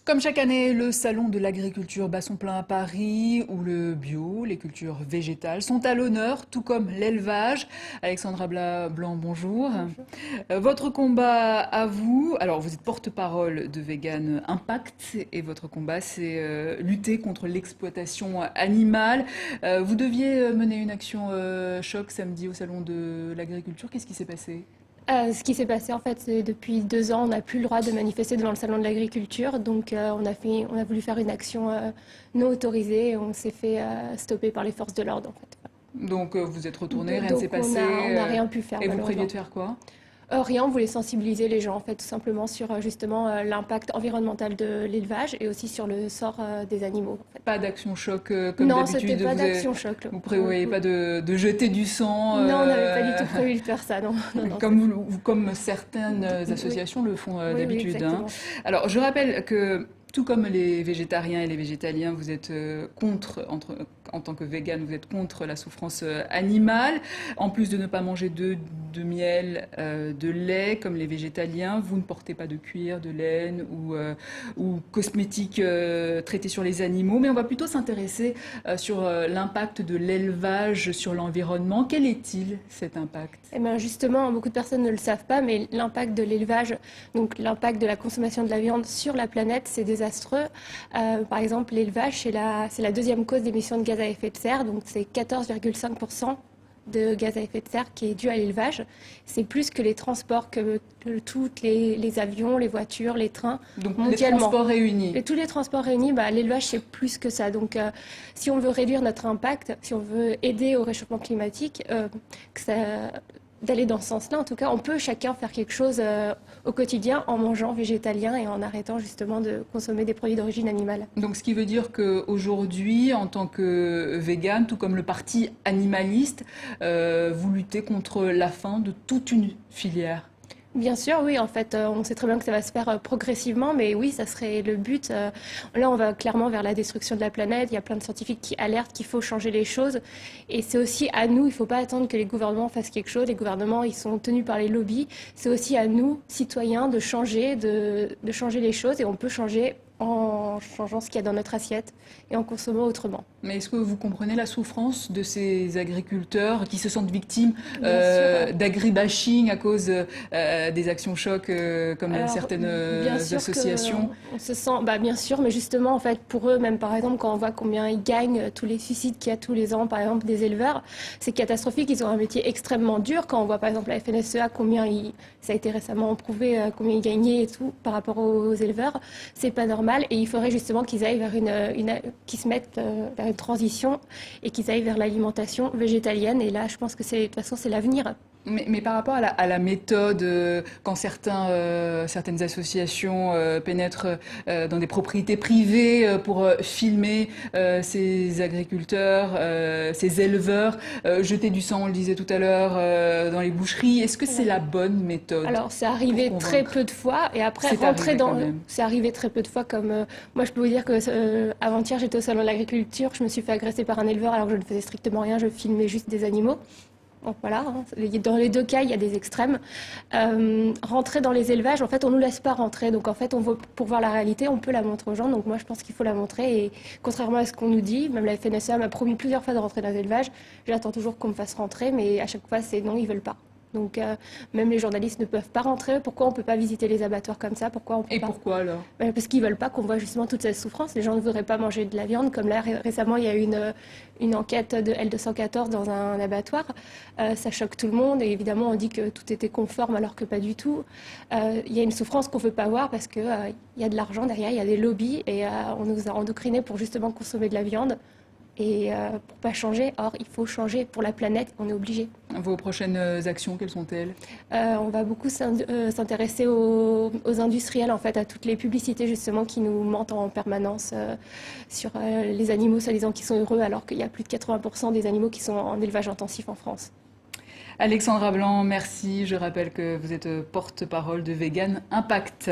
Comme chaque année, le salon de l'agriculture bat son plein à Paris, où le bio, les cultures végétales sont à l'honneur, tout comme l'élevage. Alexandra Blanc, bonjour. Bonjour. Votre combat à vous, alors vous êtes porte-parole de Vegan Impact et votre combat c'est lutter contre l'exploitation animale. Vous deviez mener une action choc samedi au salon de l'agriculture. Qu'est-ce qui s'est passé? Ce qui s'est passé, en fait, c'est depuis 2 ans, on n'a plus le droit de manifester devant le salon de l'agriculture. Donc, on a voulu faire une action non autorisée et on s'est fait stopper par les forces de l'ordre, en fait. Donc vous êtes retourné, rien ne s'est Donc, passé. on n'a rien pu faire, Et vous préviez malheureusement. de faire quoi? Rien, on voulait sensibiliser les gens, en fait, tout simplement sur justement l'impact environnemental de l'élevage et aussi sur le sort des animaux, en fait. Pas d'action choc comme Non, c'était d'habitude. pas d'action choc, là, Vous pour le prévoyez coup. pas de jeter du sang Non, on n'avait pas du tout prévu de faire ça, non, non, non. comme certaines Oui, associations le font oui, oui, d'habitude, hein. exactement. Alors, je rappelle que tout comme les végétariens et les végétaliens, vous êtes en tant que vegan, vous êtes contre la souffrance animale. En plus de ne pas manger de miel, de lait, comme les végétaliens, vous ne portez pas de cuir, de laine ou cosmétiques traités sur les animaux. Mais on va plutôt s'intéresser sur l'impact de l'élevage sur l'environnement. Quel est-il, cet impact? Eh ben justement, beaucoup de personnes ne le savent pas, mais l'impact de l'élevage, donc l'impact de la consommation de la viande sur la planète, c'est désastreux. Par exemple, l'élevage, c'est la deuxième cause d'émissions de gaz à effet de serre, donc c'est 14,5% de gaz à effet de serre qui est dû à l'élevage. C'est plus que les transports, que tous les avions, les voitures, les trains, Donc, les mondialement. transports réunis. Et tous les transports réunis, l'élevage, c'est plus que ça. Donc, si on veut réduire notre impact, si on veut aider au réchauffement climatique, d'aller dans ce sens-là, en tout cas, on peut chacun faire quelque chose au quotidien en mangeant végétalien et en arrêtant justement de consommer des produits d'origine animale. Donc, ce qui veut dire qu'aujourd'hui, en tant que vegan, tout comme le parti animaliste, vous luttez contre la fin de toute une filière. Bien sûr, oui, en fait, on sait très bien que ça va se faire progressivement, mais oui, ça serait le but. Là, on va clairement vers la destruction de la planète. Il y a plein de scientifiques qui alertent qu'il faut changer les choses. Et c'est aussi à nous, il ne faut pas attendre que les gouvernements fassent quelque chose. Les gouvernements, ils sont tenus par les lobbies. C'est aussi à nous, citoyens, de changer, de changer les choses. Et on peut changer en changeant ce qu'il y a dans notre assiette et en consommant autrement. Mais est-ce que vous comprenez la souffrance de ces agriculteurs qui se sentent victimes Bien sûr. d'agribashing à cause des actions chocs comme Alors, certaines bien sûr associations? qu'on se sent, bien sûr, mais justement, en fait, pour eux, même par exemple, quand on voit combien ils gagnent, tous les suicides qu'il y a tous les ans, par exemple, des éleveurs, c'est catastrophique. Ils ont un métier extrêmement dur. Quand on voit, par exemple, la FNSEA, ça a été récemment prouvé, combien ils gagnaient et tout par rapport aux éleveurs, c'est pas normal. Et il faudrait justement qu'ils aillent vers qu'ils se mettent vers une transition et qu'ils aillent vers l'alimentation végétalienne. Et là, je pense que de toute façon, c'est l'avenir. Mais par rapport à la méthode, quand certaines associations pénètrent dans des propriétés privées pour filmer ces agriculteurs, ces éleveurs, jeter du sang, on le disait tout à l'heure, dans les boucheries, est-ce que c'est la bonne méthode Alors, c'est pour arrivé très convaincre? peu de fois, et après C'est rentrer arrivé quand dans. même. C'est arrivé très peu de fois, comme moi, je peux vous dire que avant-hier, j'étais au salon de l'agriculture, je me suis fait agresser par un éleveur alors que je ne faisais strictement rien, je filmais juste des animaux. Donc voilà, hein. Dans les deux cas, il y a des extrêmes. Rentrer dans les élevages, en fait, on ne nous laisse pas rentrer. Donc en fait, pour voir la réalité, on peut la montrer aux gens. Donc moi, je pense qu'il faut la montrer. Et contrairement à ce qu'on nous dit, même la FNSEA m'a promis plusieurs fois de rentrer dans les élevages. J'attends toujours qu'on me fasse rentrer, mais à chaque fois, c'est non, ils veulent pas. Donc même les journalistes ne peuvent pas rentrer. Pourquoi on ne peut pas visiter les abattoirs comme ça? Pourquoi on peut Et pas? pourquoi alors? Parce qu'ils veulent pas qu'on voit justement toute cette souffrance. Les gens ne voudraient pas manger de la viande. Comme là, récemment, il y a eu une enquête de L214 dans un abattoir. Ça choque tout le monde. Et évidemment, on dit que tout était conforme alors que pas du tout. Il y a une souffrance qu'on ne veut pas voir parce qu'il y a de l'argent derrière, il y a des lobbies. Et on nous a endocrinés pour justement consommer de la viande. Et pour pas changer, or il faut changer pour la planète, on est obligé. Vos prochaines actions, quelles sont-elles? On va beaucoup s'intéresser aux industriels, en fait, à toutes les publicités justement qui nous mentent en permanence sur les animaux soi-disant qui sont heureux, alors qu'il y a plus de 80% des animaux qui sont en élevage intensif en France. Alexandra Blanc, merci. Je rappelle que vous êtes porte-parole de Vegan Impact.